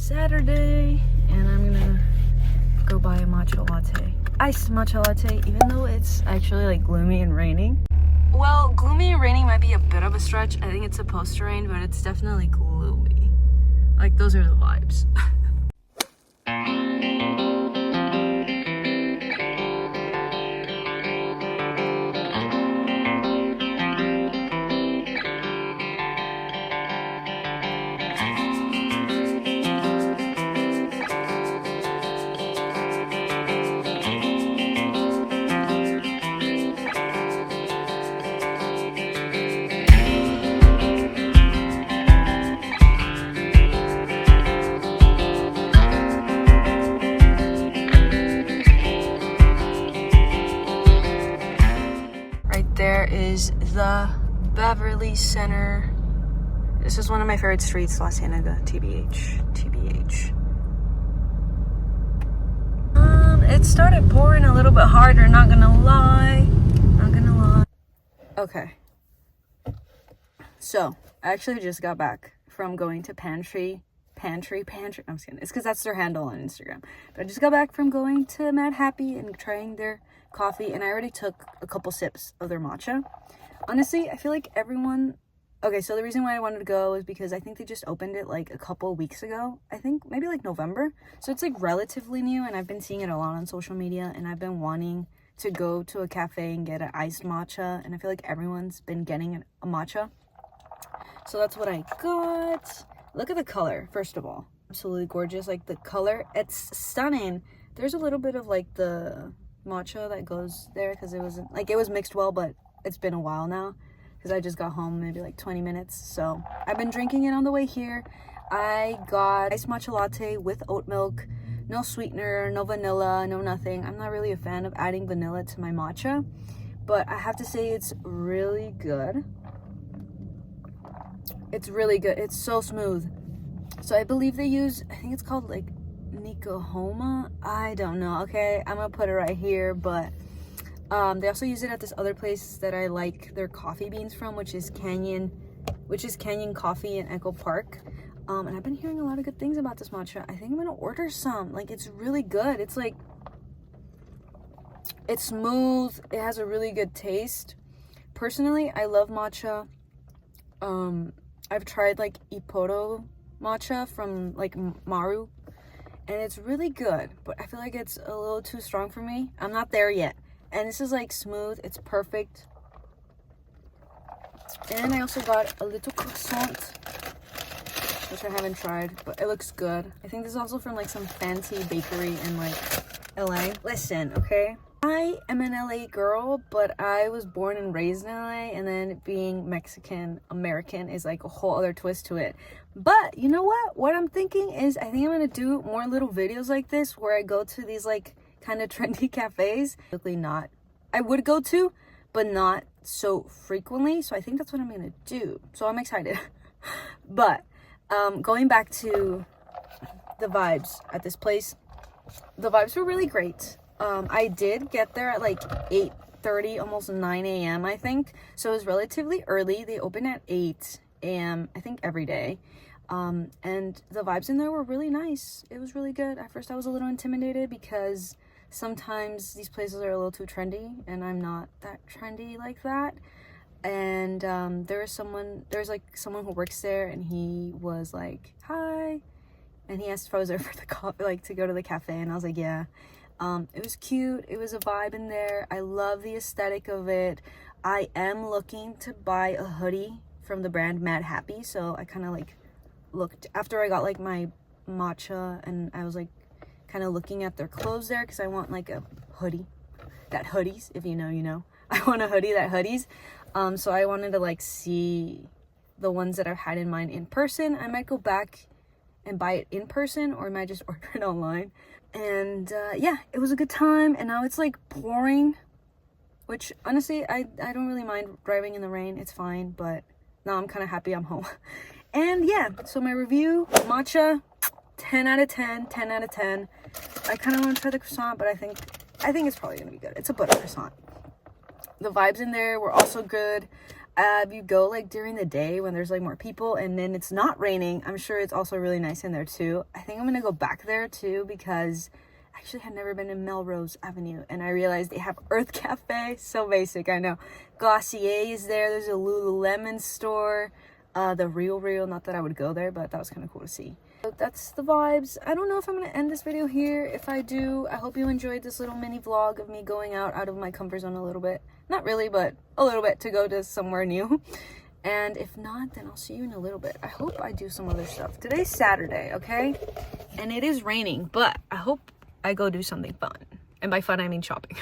Saturday, and I'm gonna go buy a matcha latte. Iced matcha latte, even though it's actually like gloomy and raining. Well, gloomy and raining might be a bit of a stretch. I think it's supposed to rain, but it's definitely gloomy. Like, those are the vibes. There is the Beverly Center. This is one of my favorite streets, La Cienega, TBH. It started pouring a little bit harder, not gonna lie. Okay. So, I actually just got back from going to Pantry. I'm just kidding. It's because that's their handle on Instagram. But I just got back from going to Madhappy and trying their coffee, and I already took a couple sips of their matcha. Honestly, I feel like everyone... Okay, so the reason why I wanted to go is because I think they just opened it like a couple weeks ago. I think maybe like November. So it's like relatively new, and I've been seeing it a lot on social media, and I've been wanting to go to a cafe and get an iced matcha, and I feel like everyone's been getting a matcha. So that's what I got. Look at the color, first of all. Absolutely gorgeous. Like, the color, it's stunning. There's a little bit of like the matcha that goes there because it wasn't like, it was mixed well, but it's been a while now because I just got home maybe like 20 minutes. So I've been drinking it on the way here. I got iced matcha latte with oat milk, no sweetener, no vanilla, no nothing. I'm not really a fan of adding vanilla to my matcha, but I have to say it's really good. It's really good. It's so smooth. So I believe they use, I think it's called like Nikohoma. I don't know. Okay, I'm gonna put it right here, but they also use it at this other place that I like their coffee beans from, which is Canyon Coffee in Echo Park. And I've been hearing a lot of good things about this matcha. I think I'm gonna order some. Like, it's really good. It's like, it's smooth. It has a really good taste. Personally, I love matcha. I've tried like Ippoto matcha from like Maru, and it's really good, but I feel like it's a little too strong for me. I'm not there yet. And this is like smooth. It's perfect. And I also got a little croissant, which I haven't tried, but it looks good. I think this is also from like some fancy bakery in like LA. Listen, okay? I am an LA girl, but I was born and raised in LA, and then being Mexican American is like a whole other twist to it. But you know what I'm thinking is, I think I'm gonna do more little videos like this where I go to these like kind of trendy cafes. Not, I would go to, but not so frequently. So I think that's what I'm gonna do. So I'm excited. But going back to the vibes at this place, the vibes were really great. I did get there at like 8:30, almost 9 a.m. I think. So it was relatively early. They open at 8 a.m. I think every day. And the vibes in there were really nice. It was really good. At first I was a little intimidated because sometimes these places are a little too trendy, and I'm not that trendy like that. And there's like someone who works there, and he was like, hi, and he asked if I was there for the coffee, like to go to the cafe, and I was like, yeah. It was cute. It was a vibe in there. I love the aesthetic of it. I am looking to buy a hoodie from the brand Madhappy, so I kind of like looked after I got like my matcha, and I was like kind of looking at their clothes there because I want like a hoodie that hoodies. If you know, you know. I want a hoodie that hoodies. So I wanted to like see the ones that I've had in mind in person. I might go back and buy it in person, or I might just order it online. And yeah, it was a good time. And now it's like pouring, which honestly I don't really mind driving in the rain. It's fine, but now I'm kind of happy I'm home. And yeah, so my review, matcha, 10 out of 10. I kind of want to try the croissant, but I think it's probably gonna be good. It's a butter croissant. The vibes in there were also good. you go like during the day when there's like more people and then it's not raining. I'm sure it's also really nice in there too. I think I'm gonna go back there too because I actually had never been in Melrose Avenue and I realized they have Earth Cafe. So basic, I know. Glossier is there. There's a Lululemon store. The Real, not that I would go there, but that was kind of cool to see. So that's the vibes. I don't know if I'm gonna end this video here. If I do, I hope you enjoyed this little mini vlog of me going out of my comfort zone a little bit. Not really, but a little bit to go to somewhere new. And if not, then I'll see you in a little bit. I hope I do some other stuff. Today's Saturday, okay? And it is raining, but I hope I go do something fun. And by fun, I mean shopping.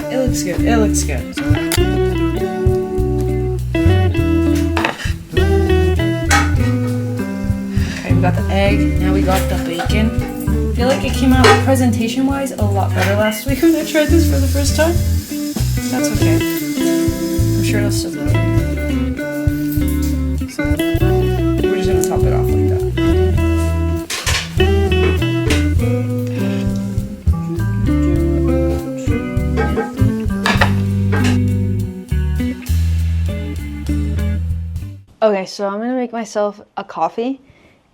It looks good. It looks good. Okay, we got the egg. Now we got the bacon. I feel like it came out presentation-wise a lot better last week when I tried this for the first time. That's okay. I'm sure it'll still go. So, we're just gonna top it off like that. Okay, so I'm gonna make myself a coffee,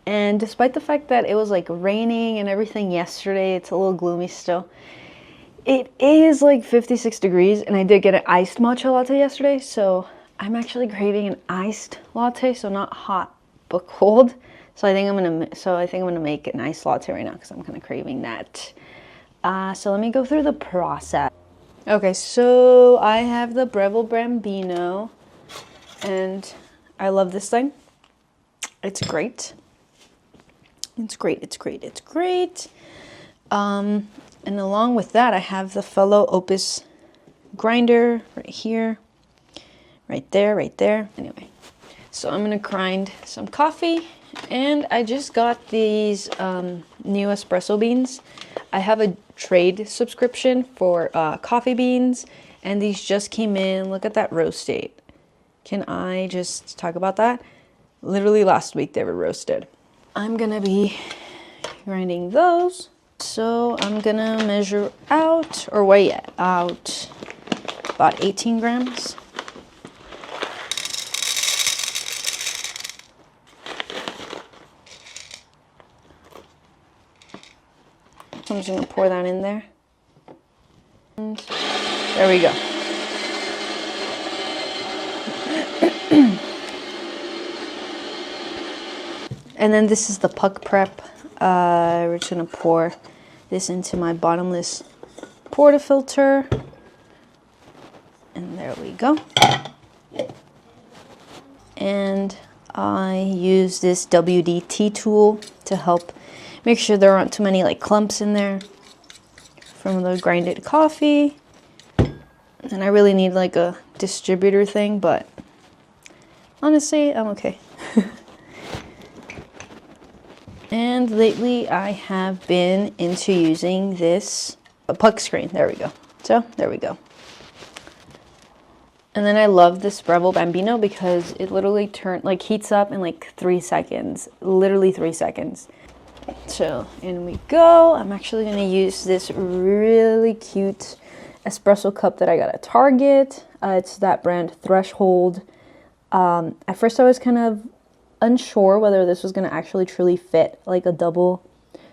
and despite the fact that it was like raining and everything yesterday, it's a little gloomy still. It is like 56 degrees, and I did get an iced matcha latte yesterday, so I'm actually craving an iced latte, so not hot but cold. So I think I'm gonna make an iced latte right now because I'm kind of craving that. So let me go through the process. Okay, so I have the Breville Bambino, and I love this thing. It's great. It's great, it's great, it's great. And along with that, I have the fellow Opus grinder right here, right there, right there. Anyway, so I'm gonna grind some coffee, and I just got these new espresso beans. I have a trade subscription for coffee beans, and these just came in. Look at that roast date. Can I just talk about that? Literally last week they were roasted. I'm gonna be grinding those. So I'm gonna measure out, or weigh out, about 18 grams. So I'm just gonna pour that in there. And there we go. And then this is the puck prep. We're just gonna pour this into my bottomless portafilter. And there we go. And I use this WD-T tool to help make sure there aren't too many like clumps in there from the grinded coffee. And I really need like a distributor thing, but honestly, I'm okay. And lately I have been into using this puck screen. There we go. So there we go. And then I love this Breville Bambino because it literally heats up in like 3 seconds. Literally 3 seconds. So in we go. I'm actually going to use this really cute espresso cup that I got at Target. It's that brand Threshold. At first I was kind of unsure whether this was going to actually truly fit like a double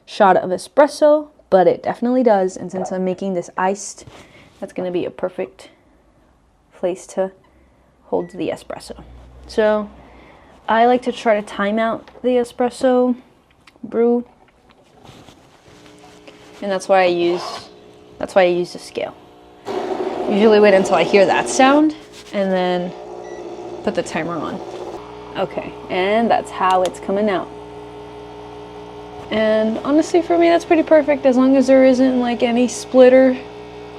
shot of espresso, but it definitely does. And since I'm making this iced, that's going to be a perfect place to hold the espresso. So I like to try to time out the espresso brew, and that's why I use the scale. Usually wait until I hear that sound and then put the timer on. Okay, and that's how it's coming out. And honestly, for me, that's pretty perfect, as long as there isn't like any splitter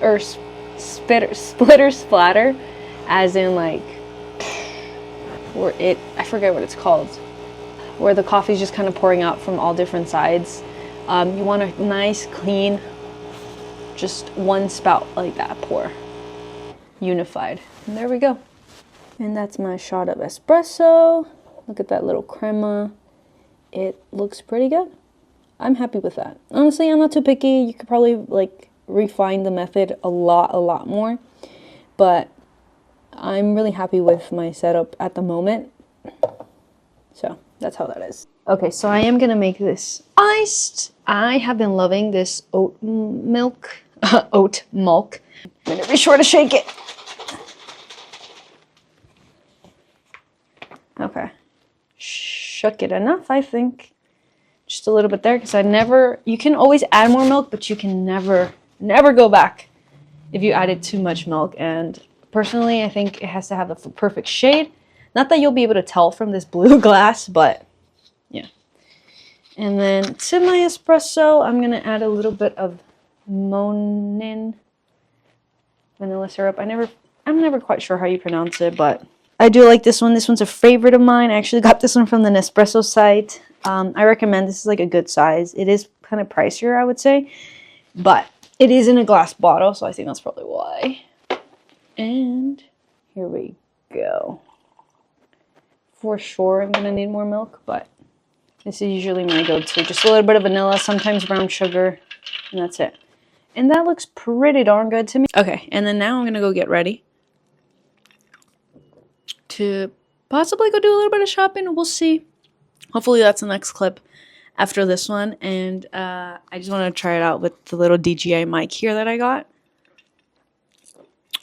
or splitter splatter, as in like, I forget what it's called, where the coffee's just kind of pouring out from all different sides. You want a nice, clean, just one spout like that pour, unified. And there we go. And that's my shot of espresso. Look at that little crema. It looks pretty good. I'm happy with that. Honestly, I'm not too picky. You could probably like refine the method a lot more. But I'm really happy with my setup at the moment. So that's how that is. Okay, so I am gonna make this iced. I have been loving this oat milk. Oat milk. I'm gonna be sure to shake it. Okay. Shook it enough, I think. Just a little bit there, because you can always add more milk, but you can never go back if you added too much milk. And personally, I think it has to have the perfect shade. Not that you'll be able to tell from this blue glass, but yeah. And then to my espresso, I'm gonna add a little bit of Monin vanilla syrup. I'm never quite sure how you pronounce it, but I do like this one. This one's a favorite of mine. I actually got this one from the Nespresso site. I recommend this is like a good size. It is kind of pricier, I would say, but it is in a glass bottle, so I think that's probably why. And here we go. For sure, I'm gonna need more milk, but this is usually my go-to. Just a little bit of vanilla, sometimes brown sugar, and that's it. And that looks pretty darn good to me. Okay, and then now I'm gonna go get ready to possibly go do a little bit of shopping. We'll see. Hopefully that's the next clip after this one. And I just want to try it out with the little DJI mic here that I got.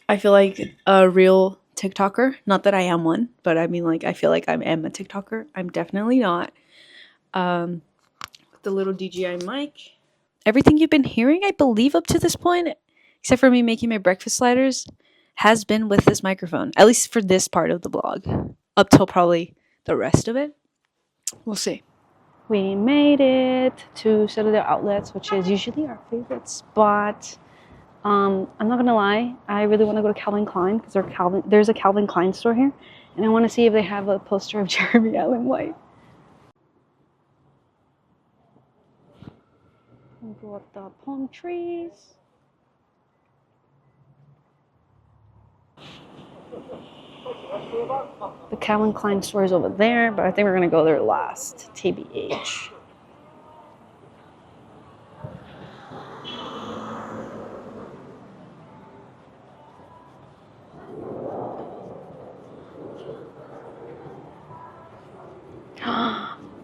I feel like a real TikToker. Not that I am one, but I mean, like, I feel like I am a TikToker. I'm definitely not. With the little DJI mic. Everything you've been hearing, I believe, up to this point, except for me making my breakfast sliders, has been with this microphone. At least for this part of the vlog. Up till probably the rest of it. We'll see. We made it to Citadel Outlets, which is usually our favorite spot. I'm not gonna lie, I really want to go to Calvin Klein because there's a Calvin Klein store here, and I want to see if they have a poster of Jeremy Allen White. We got the palm trees. The Calvin Klein store is over there, but I think we're gonna go there last, TBH.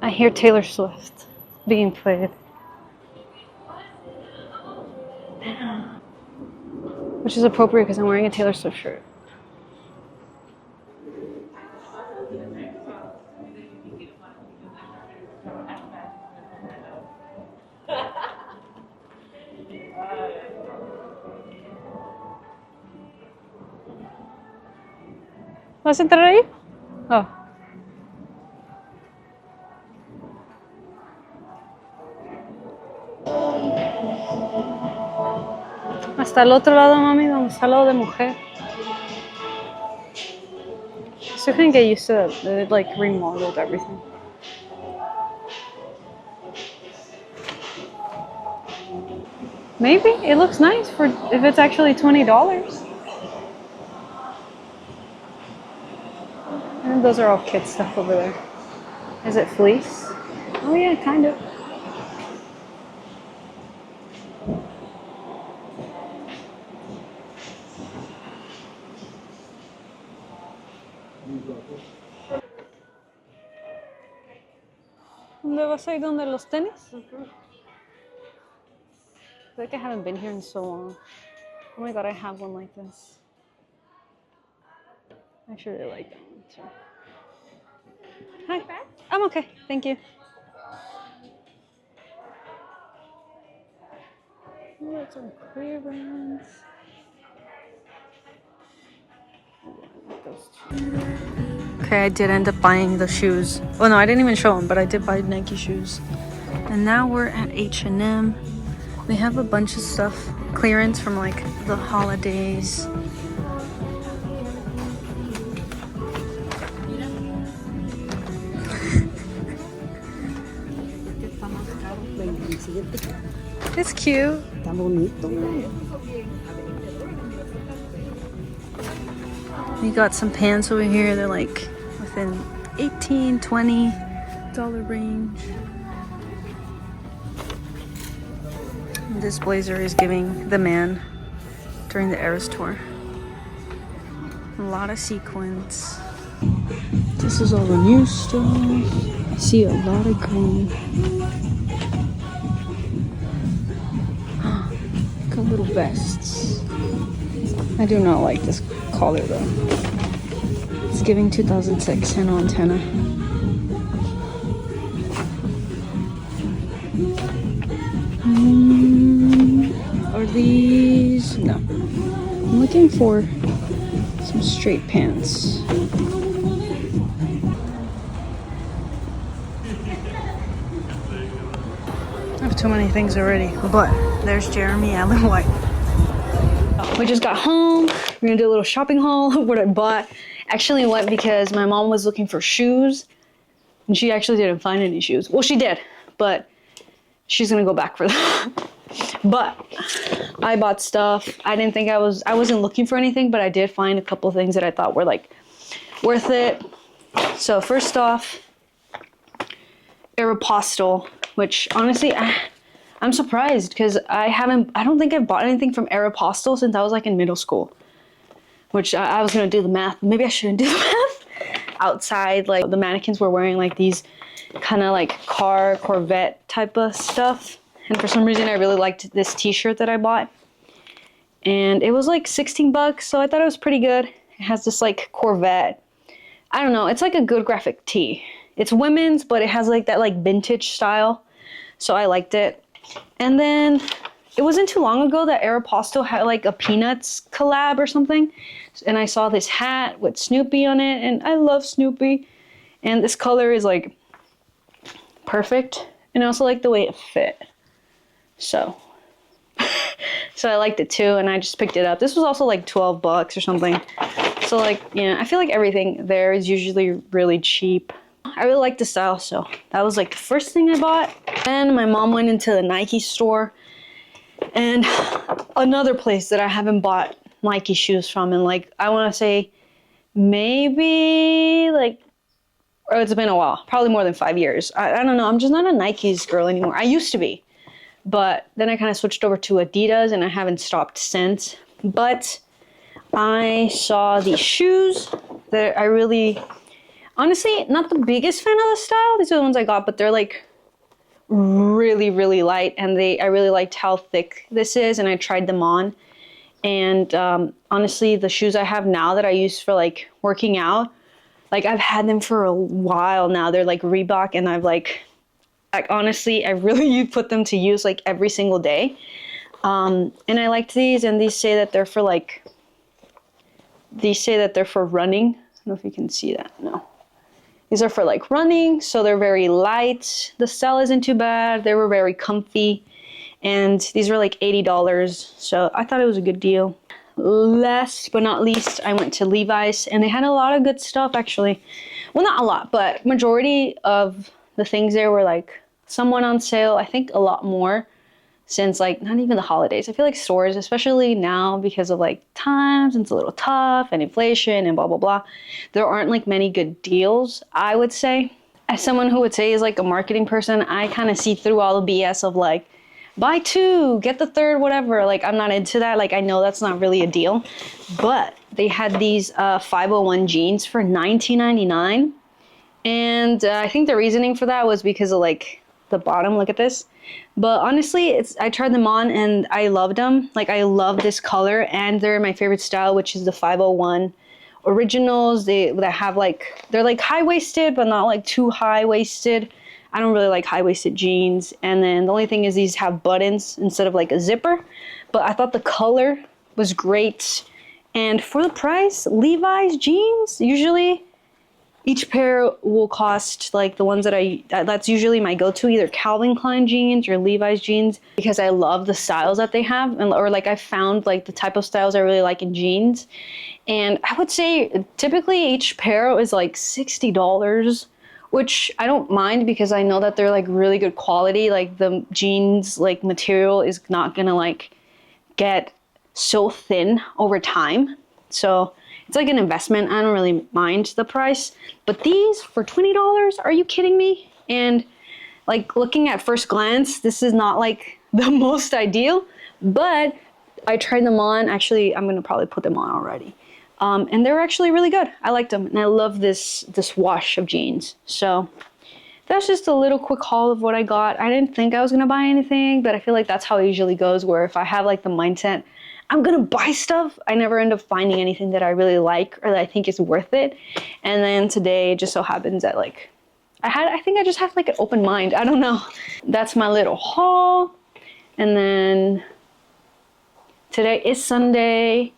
I hear Taylor Swift being played. Which is appropriate because I'm wearing a Taylor Swift shirt. ¿Vas a entrar ahí? Oh. Hasta el otro lado, mami, donde está el lado de mujer. Still couldn't get used to that. They like remodeled everything. Maybe it looks nice for if it's actually $20. And those are all kid stuff over there. Is it fleece? Oh yeah, kind of. ¿Dónde vas a ir? ¿Dónde los tenis? I feel like I haven't been here in so long. Oh my god, I have one like this. I actually really like that one too. Hi. I'm okay, thank you. Oh, got some clearance. Okay, I did end up buying the shoes. Oh no, I didn't even show them, but I did buy Nike shoes. And now we're at H&M. They have a bunch of stuff, clearance from like the holidays. It's cute. We got some pants over here. They're like within $18, $20 range. This blazer is giving the man during the Eras tour. A lot of sequins. This is all the new stuff. I see a lot of green. Got little vests. I do not like this collar though. It's giving 2006 Hannah Montana. Are these? No. I'm looking for some straight pants. I have too many things already, but there's Jeremy Allen White. We just got home. We're gonna do a little shopping haul of what I bought. Actually went because my mom was looking for shoes and she actually didn't find any shoes. Well, she did, but she's gonna go back for them. But I bought stuff. I didn't think I wasn't looking for anything, but I did find a couple things that I thought were like worth it. So first off, Aeropostale, which honestly, I'm surprised because I don't think I've bought anything from Aeropostale since I was like in middle school, which I was gonna do the math. Maybe I shouldn't do the math. Outside, like the mannequins were wearing like these kind of like Corvette type of stuff. And for some reason, I really liked this t-shirt that I bought. And it was like 16 bucks, so I thought it was pretty good. It has this like Corvette. I don't know, it's like a good graphic tee. It's women's, but it has like that like vintage style. So I liked it. And then it wasn't too long ago that Aeropostale had like a Peanuts collab or something. And I saw this hat with Snoopy on it, and I love Snoopy. And this color is like perfect. And I also like the way it fit. So I liked it too, and I just picked it up. This was also like 12 bucks or something. So like, yeah, I feel like everything there is usually really cheap. I really like the style, so that was like the first thing I bought. Then my mom went into the Nike store, and another place that I haven't bought Nike shoes from in like, I want to say maybe like, or it's been a while, probably more than 5 years. I don't know, I'm just not a Nike's girl anymore. I used to be. But then I kind of switched over to Adidas and I haven't stopped since. But I saw these shoes that I really, honestly, not the biggest fan of the style. These are the ones I got, but they're like really, really light. And I really liked how thick this is, and I tried them on. And honestly, the shoes I have now that I use for like working out, like I've had them for a while now. They're like Reebok, and I've like honestly, I really put them to use like every single day. And I liked these, and these say that they're for like, running. I don't know if you can see that, no. These are for like running, so they're very light. The style isn't too bad. They were very comfy, and these were like $80, so I thought it was a good deal. Last but not least, I went to Levi's, and they had a lot of good stuff actually. Well, not a lot, but majority of the things there were like somewhat on sale. I think a lot more since like not even the holidays. I feel like stores, especially now because of like times, and it's a little tough and inflation and blah, blah, blah. There aren't like many good deals, I would say. As someone who would say is like a marketing person, I kind of see through all the BS of like, buy two, get the third, whatever. Like I'm not into that. Like I know that's not really a deal, but they had these 501 jeans for $19.99. And I think the reasoning for that was because of like the bottom, look at this. But honestly, I tried them on and I loved them. Like I love this color, and they're my favorite style, which is the 501 originals. That have like, they're like high-waisted, but not like too high-waisted. I don't really like high-waisted jeans. And then the only thing is these have buttons instead of like a zipper. But I thought the color was great. And for the price, Levi's jeans, usually each pair will cost like the ones that's usually my go-to, either Calvin Klein jeans or Levi's jeans, because I love the styles that they have, or like I found like the type of styles I really like in jeans. And I would say typically each pair is like $60, which I don't mind because I know that they're like really good quality. Like the jeans like material is not gonna like get so thin over time. So it's like an investment. I don't really mind the price. But these for $20, are you kidding me? And like looking at first glance, this is not like the most ideal, but I tried them on. Actually, I'm gonna probably put them on already. And they're actually really good. I like them, and I love this wash of jeans. So that's just a little quick haul of what I got. I didn't think I was gonna buy anything, but I feel like that's how it usually goes, where if I have like the mindset, I'm gonna buy stuff, I never end up finding anything that I really like or that I think is worth it. And then today it just so happens that like, I think I just have like an open mind. I don't know. That's my little haul. And then today is Sunday,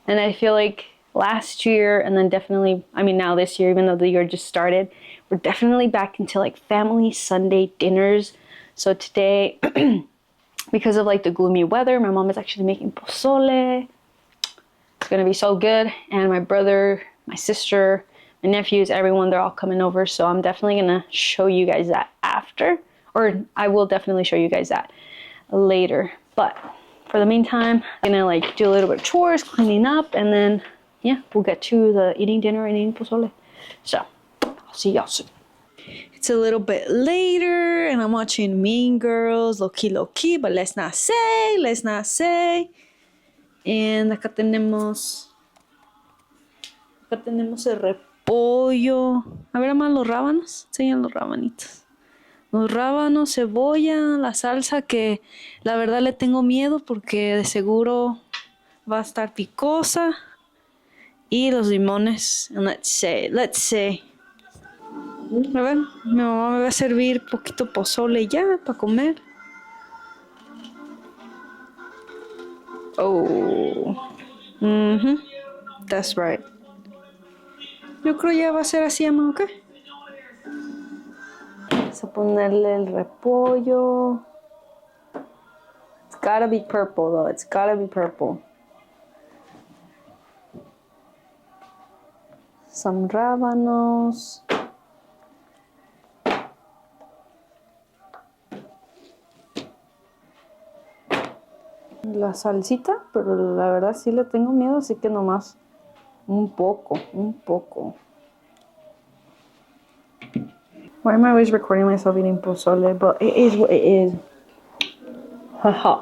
and I feel like last year, and then definitely, I mean now this year, even though the year just started, we're definitely back into like family Sunday dinners. So today, because of like the gloomy weather, my mom is actually making pozole. It's gonna be so good. And my brother, my sister, my nephews, everyone, they're all coming over. So I'm definitely gonna show you guys that after, or I will definitely show you guys that later. But for the meantime, I'm gonna like do a little bit of chores, cleaning up, and then yeah, we'll get to the eating dinner and eating pozole. So I'll see y'all soon. It's a little bit later and I'm watching Mean Girls, low key, but let's not say. And acá tenemos el repollo. A ver, más los rábanos. Enseñan los rabanitos. Los rábanos, cebolla, la salsa que la verdad le tengo miedo porque de seguro va a estar picosa. Y los limones. And let's say. A ver, mi mamá me va a servir poquito pozole ya para comer. Oh. That's right. Yo creo ya va a ser así, mamá, ¿ok? Vamos a ponerle el repollo. It's gotta be purple, though. It's gotta be purple. Some rábanos. La salsita, pero la verdad sí le tengo miedo, así que nomás un poco. Why am I always recording myself eating pozole? But it is what it is. Haha.